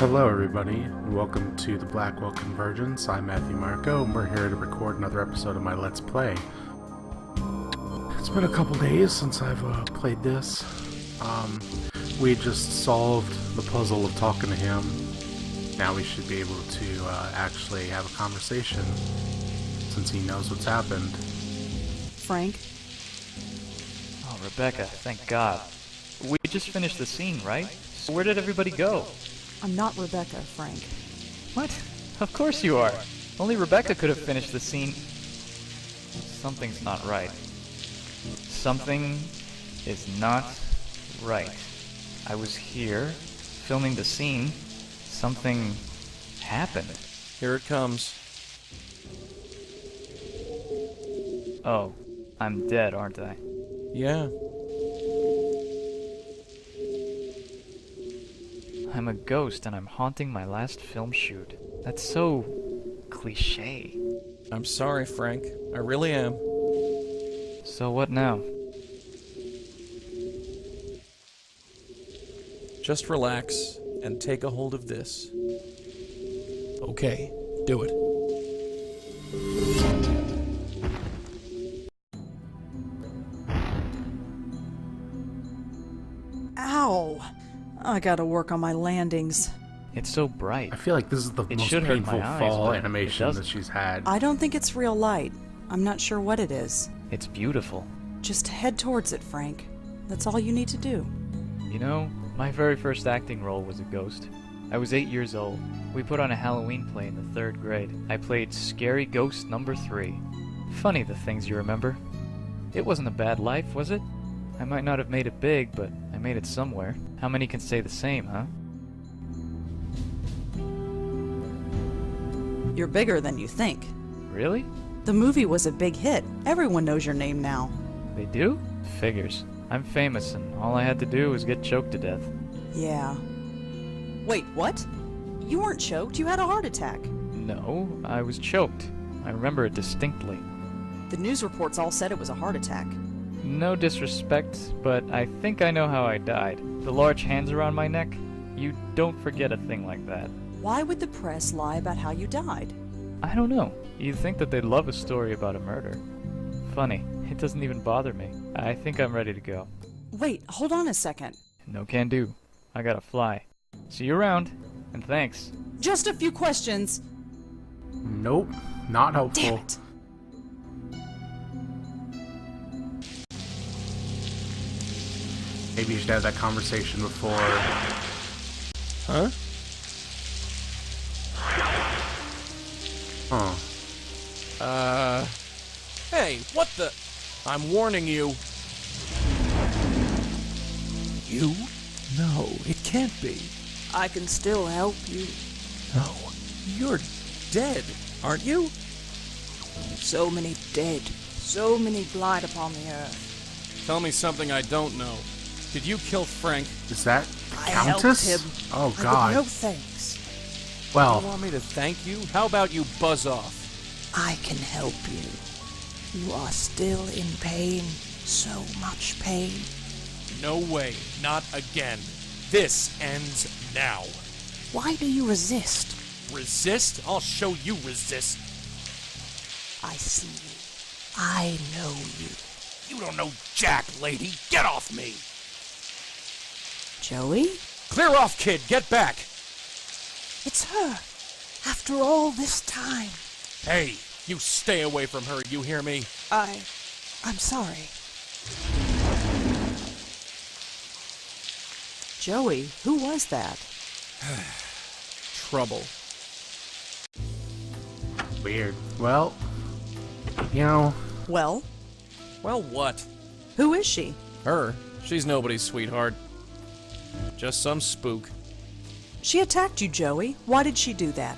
Hello everybody, and welcome to the Blackwell Convergence. I'm Matthew Marco, and we're here to record another episode of my Let's Play. It's been a couple days since I've played this. We just solved the puzzle of talking to him. Now we should be able to actually have a conversation, since he knows what's happened. Frank? Oh, Rebecca, thank God. We just finished the scene, right? So where did everybody go? I'm not Rebecca, Frank. What? Of course you are. Only Rebecca could have finished the scene. Something's not right. Something is not right. I was here, filming the scene. Something happened. Here it comes. Oh, I'm dead, aren't I? Yeah. I'm a ghost and I'm haunting my last film shoot. That's so cliché. I'm sorry, Frank. I really am. So what now? Just relax and take a hold of this. Okay, do it. Ow! I gotta work on my landings. It's so bright. I feel like this is the It most should hurt painful my eyes, fall but it animation that doesn't. she's had. I don't think it's real light. I'm not sure what it is. It's beautiful. Just head towards it, Frank. That's all you need to do. You know, my very first acting role was a ghost. I was 8 years old. We put on a Halloween play in the 3rd grade. I played Scary Ghost number 3. Funny the things you remember. It wasn't a bad life, was it? I might not have made it big, but I made it somewhere. How many can say the same, huh? You're bigger than you think. Really? The movie was a big hit. Everyone knows your name now. They do? Figures. I'm famous, and all I had to do was get choked to death. Yeah. Wait, what? You weren't choked. You had a heart attack. No, I was choked. I remember it distinctly. The news reports all said it was a heart attack. No disrespect, but I think I know how I died. The large hands around my neck? You don't forget a thing like that. Why would the press lie about how you died? I don't know. You'd think that they'd love a story about a murder. Funny, it doesn't even bother me. I think I'm ready to go. Wait, hold on a second. No can do. I gotta fly. See you around, and thanks. Just a few questions. Nope, not helpful. Damn it. Maybe you should have that conversation before. Huh? Huh. Hey, what the? I'm warning you. You? No, it can't be. I can still help you. No, you're dead, aren't you? So many dead, so many blight upon the earth. Tell me something I don't know. Did you kill Frank? Is that the I Countess? helped him. Oh I God. get no thanks. You Well, want me to thank you? How about you buzz off? I can help you. You are still in pain, so much pain. No way, not again. This ends now. Why do you resist? Resist? I'll show you resist. I see you. I know you. You don't know jack, lady. Get off me. Joey? Clear off, kid. Get back. It's her. After all this time. Hey, you stay away from her, you hear me? I'm sorry. Joey, who was that? Trouble. weird. Well, you know, Well, Well, what? who is she? Her? She's nobody's sweetheart. Just some spook. She attacked you, Joey. Why did she do that?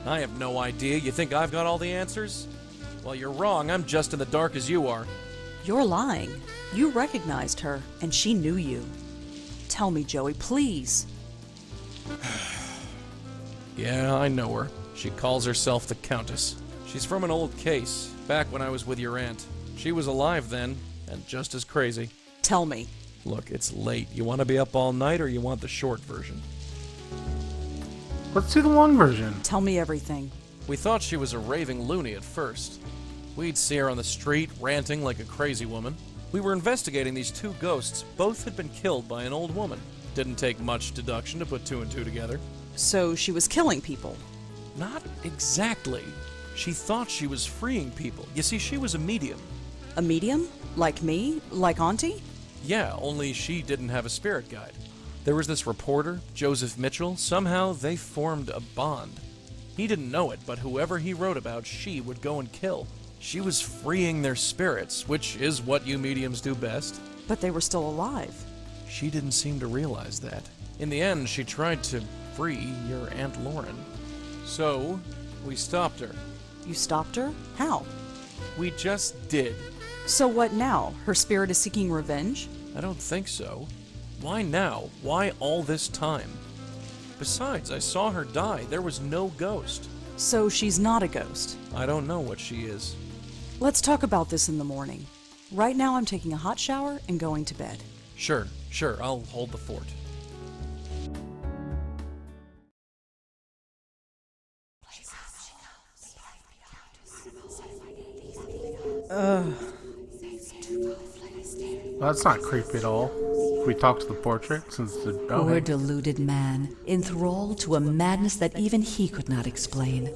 I have no idea. You think I've got all the answers? Well, you're wrong. I'm just in the dark as you are. You're lying. You recognized her, and she knew you. Tell me, Joey, please. Yeah, I know her. She calls herself the Countess. She's from an old case, back when I was with your aunt. She was alive then, and just as crazy. Tell me. Look, it's late. You want to be up all night, or you want the short version? Let's do the long version. Tell me everything. We thought she was a raving loony at first. We'd see her on the street, ranting like a crazy woman. We were investigating these two ghosts. Both had been killed by an old woman. Didn't take much deduction to put two and two together. So she was killing people. Not exactly. She thought she was freeing people. You see, she was a medium. A medium? Like me? Like Auntie? Yeah, only she didn't have a spirit guide. There was this reporter, Joseph Mitchell. Somehow they formed a bond. He didn't know it, but whoever he wrote about, she would go and kill. She was freeing their spirits, which is what you mediums do best. But they were still alive. She didn't seem to realize that. In the end, she tried to free your Aunt Lauren. So, we stopped her. You stopped her? How? We just did. So what now? Her spirit is seeking revenge? I don't think so. Why now? Why all this time? Besides, I saw her die. There was no ghost. So she's not a ghost. I don't know what she is. Let's talk about this in the morning. Right now I'm taking a hot shower and going to bed. Sure, I'll hold the fort. Well, that's not creepy at all. We talked to the portrait since the... Oh, Poor hey. deluded man, enthralled to a madness that even he could not explain.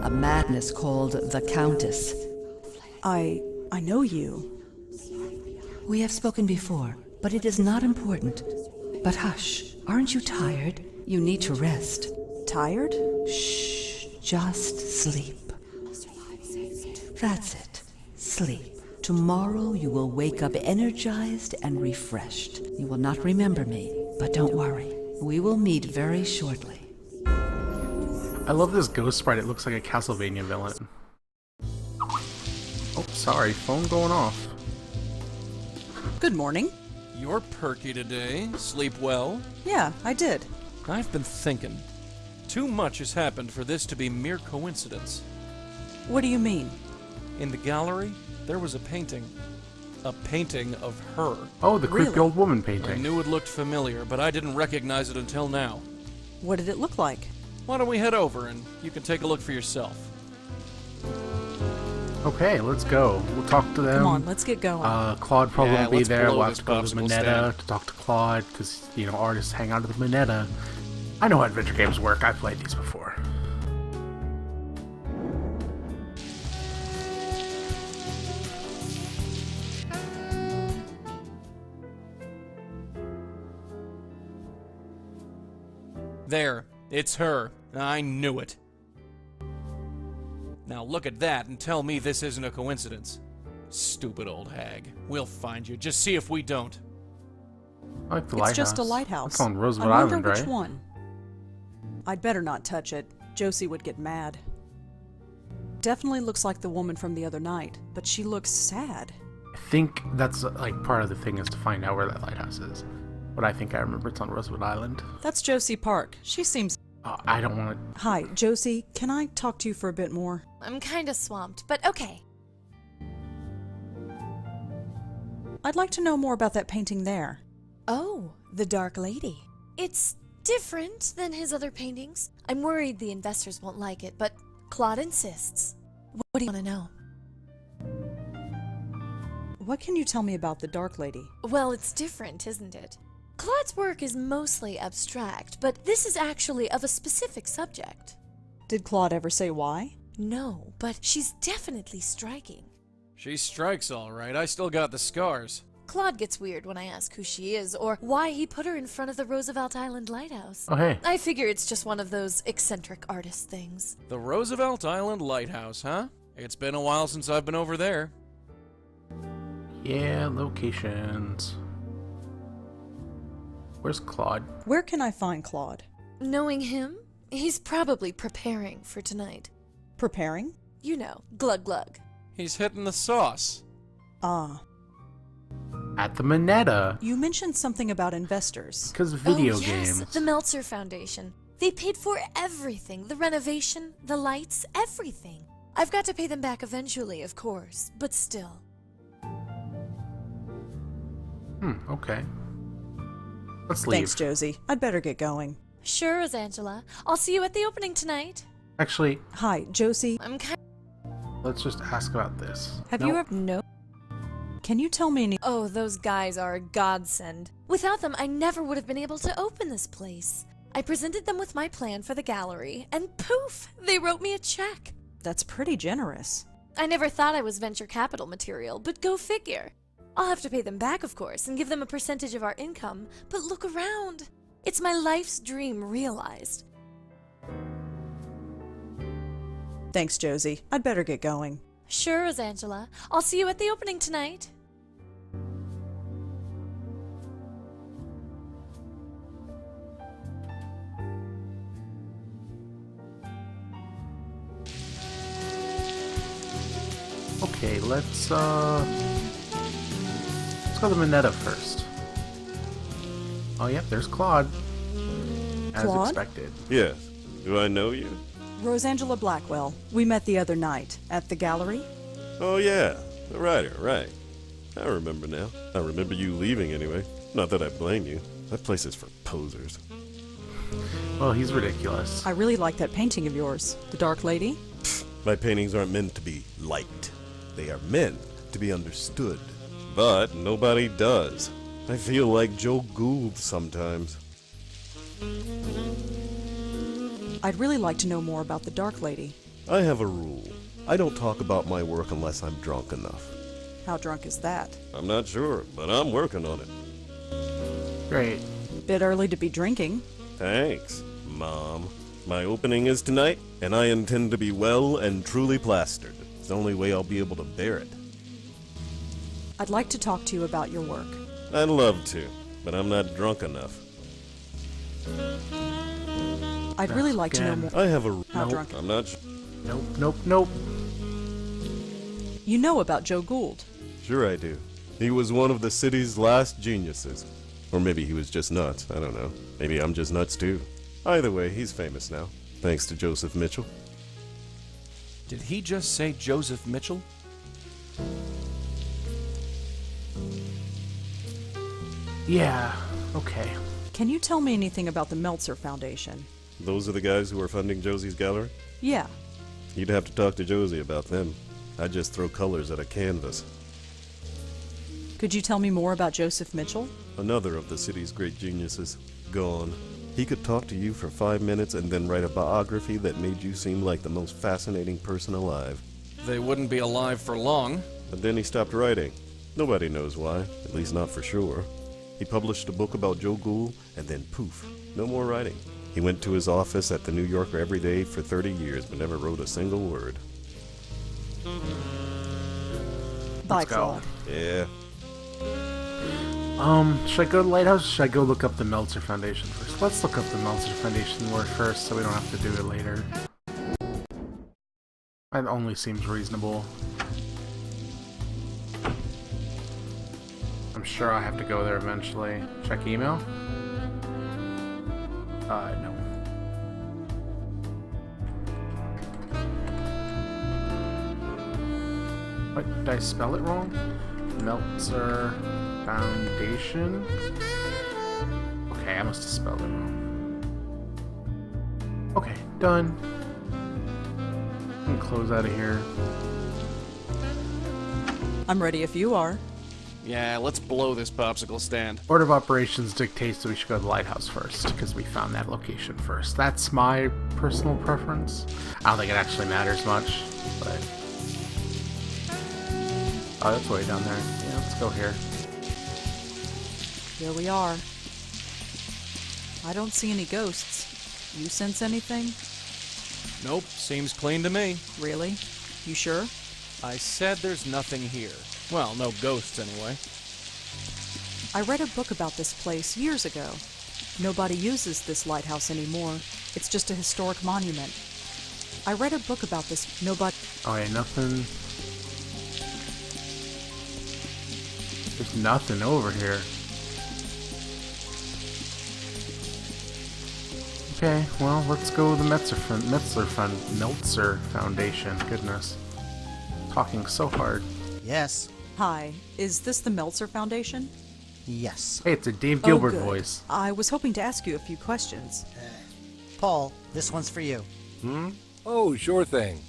A madness called the Countess. I know you. We have spoken before, but it is not important. But hush, aren't you tired? You need to rest. Tired? Shh, just sleep. That's it. Sleep. Tomorrow you will wake up energized and refreshed. You will not remember me, but don't worry. We will meet very shortly. I love this ghost sprite. It looks like a Castlevania villain. Oh, sorry. Phone going off. Good morning. You're perky today. Sleep well? Yeah, I did. I've been thinking. Too much has happened for this to be mere coincidence. What do you mean? In the gallery, there was a painting. A painting of her. Oh, the creepy Really? old woman I painting. knew it looked familiar, but I didn't recognize it until now. What did it look like? Why don't we head over and you can take a look for yourself? Okay, let's go. We'll talk to them. Come on, let's get going. Claude probably Yeah, won't be let's there. blow We'll have this to go to the popsicle Minetta stand. to talk to Claude, because, you know, artists hang out at the Minetta. I know how adventure games work. I've played these before. There, it's her. I knew it. Now look at that and tell me this isn't a coincidence. Stupid old hag. We'll find you. Just see if we don't. I like the It's lighthouse. just a lighthouse. It's on Roosevelt I wonder Island, which right? one. I'd better not touch it. Josie would get mad. Definitely looks like the woman from the other night, but she looks sad. I think that's like part of the thing is to find out where that lighthouse is. But I think I remember it's on Roosevelt Island. That's Josie Park. She seems... I don't want to... Hi, Josie, can I talk to you for a bit more? I'm kinda swamped, but okay. I'd like to know more about that painting there. Oh, the Dark Lady. It's different than his other paintings. I'm worried the investors won't like it, but Claude insists. What do you want to know? What can you tell me about the Dark Lady? Well, it's different, isn't it? Claude's work is mostly abstract, but this is actually of a specific subject. Did Claude ever say why? No, but she's definitely striking. She strikes all right. I still got the scars. Claude gets weird when I ask who she is or why he put her in front of the Roosevelt Island lighthouse. Oh, hey. I figure it's just one of those eccentric artist things. The Roosevelt Island Lighthouse, huh? It's been a while since I've been over there. Yeah, locations. Where's Claude? Where can I find Claude? Knowing him, he's probably preparing for tonight. Preparing? You know, glug glug. He's hitting the sauce. Ah. At the Minetta. You mentioned something about investors. Because video oh, yes, games. the Meltzer Foundation. They paid for everything. The renovation, the lights, everything. I've got to pay them back eventually, of course, but still. Okay. Let's leave. Thanks, Josie. I'd better get going. Sure, Angela. I'll see you at the opening tonight. Actually, Hi, Josie. I'm kind. let's just ask about this. Have Nope. you ever... No. Can you tell me any... Oh, those guys are a godsend. Without them, I never would have been able to open this place. I presented them with my plan for the gallery, and poof, they wrote me a check. That's pretty generous. I never thought I was venture capital material, but go figure. I'll have to pay them back, of course, and give them a percentage of our income, but look around. It's my life's dream realized. Thanks, Josie. I'd better get going. Sure, Angela. I'll see you at the opening tonight. Okay, let's go to Minetta first. Oh, yep, there's Claude. As Claude? expected. Yes. Do I know you? Rosangela Blackwell. We met the other night. At the gallery? Oh, yeah. The writer, right. I remember now. I remember you leaving anyway. Not that I blame you. That place is for posers. Well, he's ridiculous. I really like that painting of yours. The Dark Lady? My paintings aren't meant to be liked. They are meant to be understood. But nobody does. I feel like Joe Gould sometimes. I'd really like to know more about the Dark Lady. I have a rule. I don't talk about my work unless I'm drunk enough. How drunk is that? I'm not sure, but I'm working on it. Great. Bit early to be drinking. Thanks, Mom. My opening is tonight, and I intend to be well and truly plastered. It's the only way I'll be able to bear it. I'd like to talk to you about your work. I'd love to, but I'm not drunk enough. I'd really like to know Again. more. I have a... How Nope. drunk? I'm not... Nope, nope, nope. You know about Joe Gould. Sure I do. He was one of the city's last geniuses. Or maybe he was just nuts. I don't know. Maybe I'm just nuts too. Either way, he's famous now. Thanks to Joseph Mitchell. Did he just say Joseph Mitchell? Yeah, okay. Can you tell me anything about the Meltzer Foundation? Those are the guys who are funding Josie's gallery? Yeah. You'd have to talk to Josie about them. I just throw colors at a canvas. Could you tell me more about Joseph Mitchell? Another of the city's great geniuses. Gone. He could talk to you for 5 minutes and then write a biography that made you seem like the most fascinating person alive. They wouldn't be alive for long. But then he stopped writing. Nobody knows why, at least not for sure. He published a book about Joe Gould, and then poof, no more writing. He went to his office at the New Yorker every day for 30 years, but never wrote a single word. Bye, Let's go. Claude. Yeah. Should I go to Lighthouse or should I go look up the Meltzer Foundation first? Let's look up the Meltzer Foundation work first so we don't have to do it later. That only seems reasonable. I'm sure I have to go there eventually. Check email? No. What, did I spell it wrong? Meltzer Foundation? Okay, I must have spelled it wrong. Okay, done. I can close out of here. I'm ready if you are. Yeah, let's blow this popsicle stand. Order of operations dictates that we should go to the lighthouse first, because we found that location first. That's my personal preference. I don't think it actually matters much, but... Oh, that's way down there. Yeah, let's go here. Here we are. I don't see any ghosts. You sense anything? Nope, seems clean to me. Really? You sure? I said there's nothing here. Well, no ghosts anyway. I read a book about this place years ago. Nobody uses this lighthouse anymore. It's just a historic monument. I read a book about this. Nobody... Oh, yeah, nothing... There's nothing over here. Okay, well, let's go to the Meltzer Foundation. Goodness. Talking so hard. Yes. Hi, is this the Meltzer Foundation? Yes. Hey, it's a Dave Oh, Gilbert good. voice. I was hoping to ask you a few questions. Paul, this one's for you. Oh, sure thing.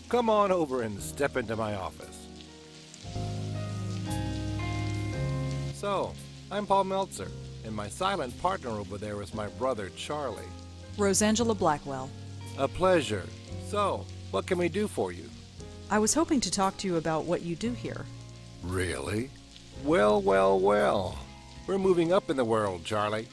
Come on over and step into my office. So, I'm Paul Meltzer, and my silent partner over there is my brother Charlie. Rosangela Blackwell. A pleasure. So, what can we do for you? I was hoping to talk to you about what you do here. Really? Well, well, well. We're moving up in the world, Charlie.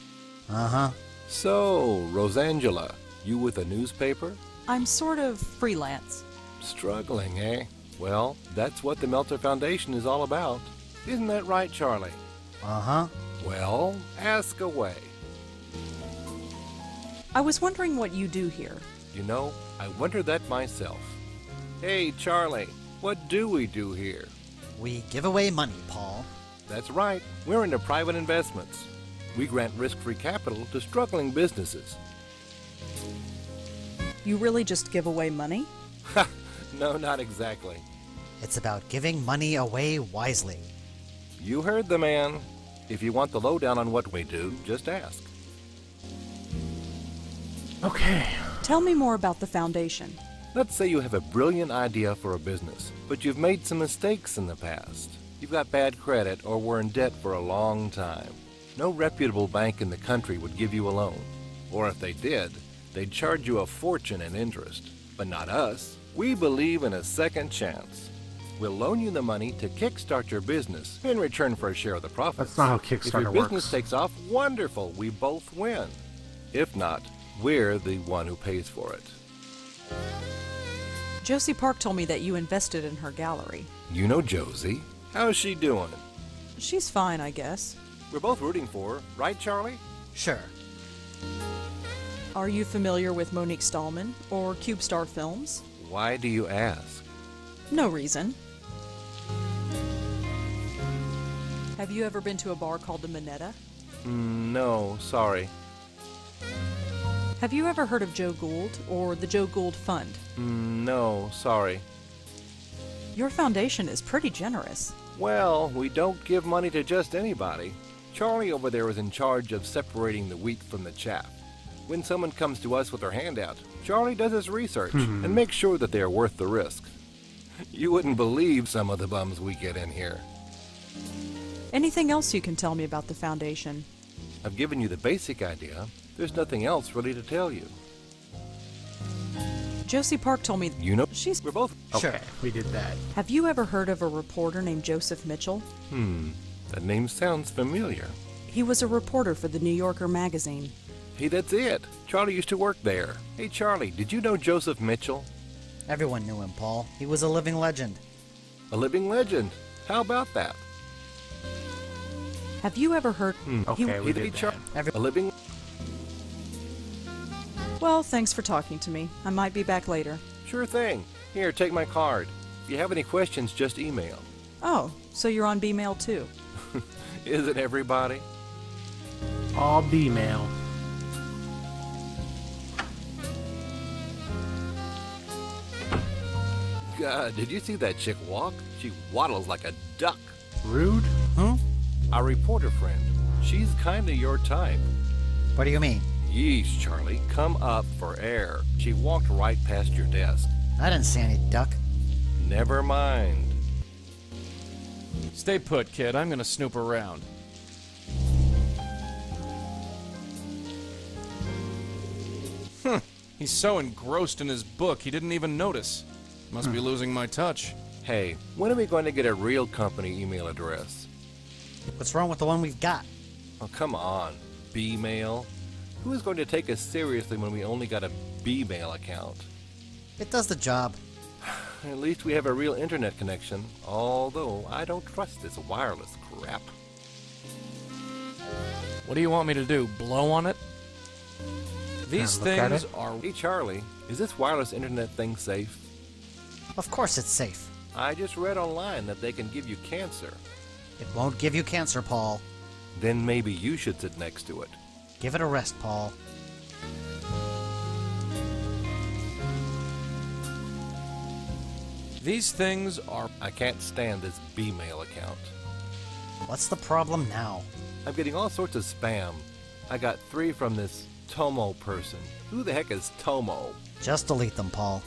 Uh-huh. So, Rosangela, you with a newspaper? I'm sort of freelance. Struggling, eh? Well, that's what the Meltzer Foundation is all about. Isn't that right, Charlie? Uh-huh. Well, ask away. I was wondering what you do here. You know, I wonder that myself. Hey, Charlie, what do we do here? We give away money, Paul. That's right, we're into private investments. We grant risk-free capital to struggling businesses. You really just give away money? No, not exactly. It's about giving money away wisely. You heard the man. If you want the lowdown on what we do, just ask. Okay. Tell me more about the foundation. Let's say you have a brilliant idea for a business, but you've made some mistakes in the past. You've got bad credit or were in debt for a long time. No reputable bank in the country would give you a loan. Or if they did, they'd charge you a fortune in interest. But not us. We believe in a second chance. We'll loan you the money to kickstart your business in return for a share of the profits. That's not how If your Kickstarter business works. takes off, wonderful. We both win. If not, we're the one who pays for it. Josie Park told me that you invested in her gallery. You know Josie. How's she doing? She's fine, I guess. We're both rooting for her, right, Charlie? Sure. Are you familiar with Monique Stallman or CubeStar Films? Why do you ask? No reason. Have you ever been to a bar called the Minetta? No, sorry. Have you ever heard of Joe Gould or the Joe Gould Fund? No, sorry. Your foundation is pretty generous. Well, we don't give money to just anybody. Charlie over there is in charge of separating the wheat from the chaff. When someone comes to us with their handout, Charlie does his research and makes sure that they are worth the risk. You wouldn't believe some of the bums we get in here. Anything else you can tell me about the foundation? I've given you the basic idea. There's nothing else really to tell you. Josie Park told me You know, she's... we're both... Okay, we did that. Have you ever heard of a reporter named Joseph Mitchell? That name sounds familiar. He was a reporter for the New Yorker magazine. Hey, that's it. Charlie used to work there. Hey, Charlie, did you know Joseph Mitchell? Everyone knew him, Paul. He was a living legend. A living legend. How about that? Have you ever heard... Okay, we He'd be did that. a living... Well, thanks for talking to me. I might be back later. Sure thing. Here, take my card. If you have any questions, just email. Oh, so you're on B-mail too. Isn't everybody? All B-mail. God, did you see that chick walk? She waddles like a duck. Rude? Our reporter friend. She's kinda your type. What do you mean? Yeesh, Charlie, come up for air. She walked right past your desk. I didn't see any duck. Never mind. Stay put, kid. I'm gonna snoop around. He's so engrossed in his book, he didn't even notice. Must be losing my touch. Hey, when are we going to get a real company email address? What's wrong with the one we've got? Oh, come on. B-mail? Who is going to take us seriously when we only got a B-mail account? It does the job. At least we have a real internet connection, although I don't trust this wireless crap. What do you want me to do? Blow on it? These look at things it. are... Hey, Charlie, is this wireless internet thing safe? Of course it's safe. I just read online that they can give you cancer. It won't give you cancer, Paul. Then maybe you should sit next to it. Give it a rest, Paul. These things are... I can't stand this B-mail account. What's the problem now? I'm getting all sorts of spam. I got 3 from this Tomo person. Who the heck is Tomo? Just delete them, Paul.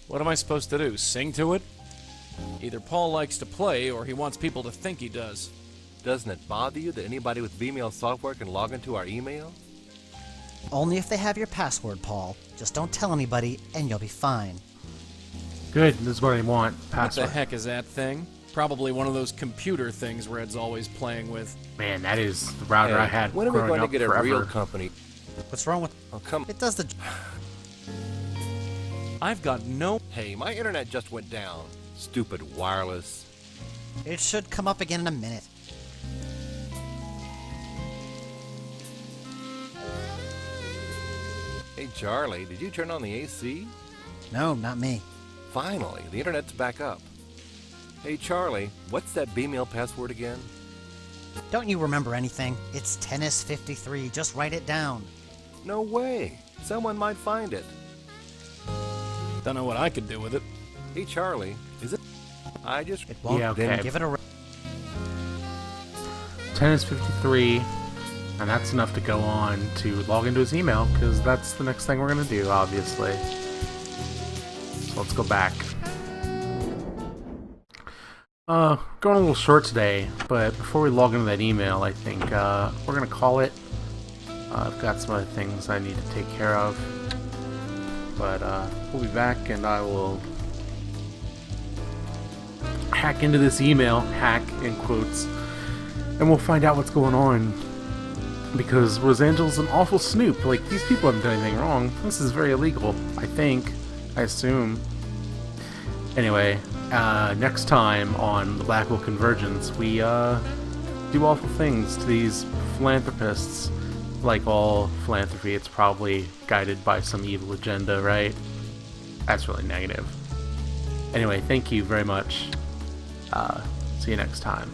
What am I supposed to do? Sing to it? Either Paul likes to play or he wants people to think he does. Doesn't it bother you that anybody with Vmail software can log into our email? Only if they have your password, Paul. Just don't tell anybody, and you'll be fine. Good, this is what I want. Password. What the heck is that thing? Probably one of those computer things Red's always playing with. Man, that is the router I had when are we growing going to up get a forever. real company? What's wrong with... Oh, come. It does the... I've got no... Hey, my internet just went down. Stupid wireless. It should come up again in a minute. Hey, Charlie, did you turn on the AC? No, not me. Finally, the internet's back up. Hey, Charlie, what's that Bmail password again? Don't you remember anything? It's tennis53. Just write it down. No way. Someone might find it. Don't know what I could do with it. Hey, Charlie, is it... I just... It won't. Yeah, okay. Then give it a... 10 is 53, and that's enough to go on to log into his email, because that's the next thing we're going to do, obviously. So let's go back. Going a little short today, but before we log into that email, I think we're going to call it. I've got some other things I need to take care of, but we'll be back, and I will hack into this email, hack in quotes, and we'll find out what's going on, because Rosangel's an awful snoop. Like, these people haven't done anything wrong. This is very illegal, I think. I assume. Anyway, next time on the Blackwell Convergence, we do awful things to these philanthropists. Like all philanthropy, it's probably guided by some evil agenda, right? That's really negative. Anyway, thank you very much. See you next time.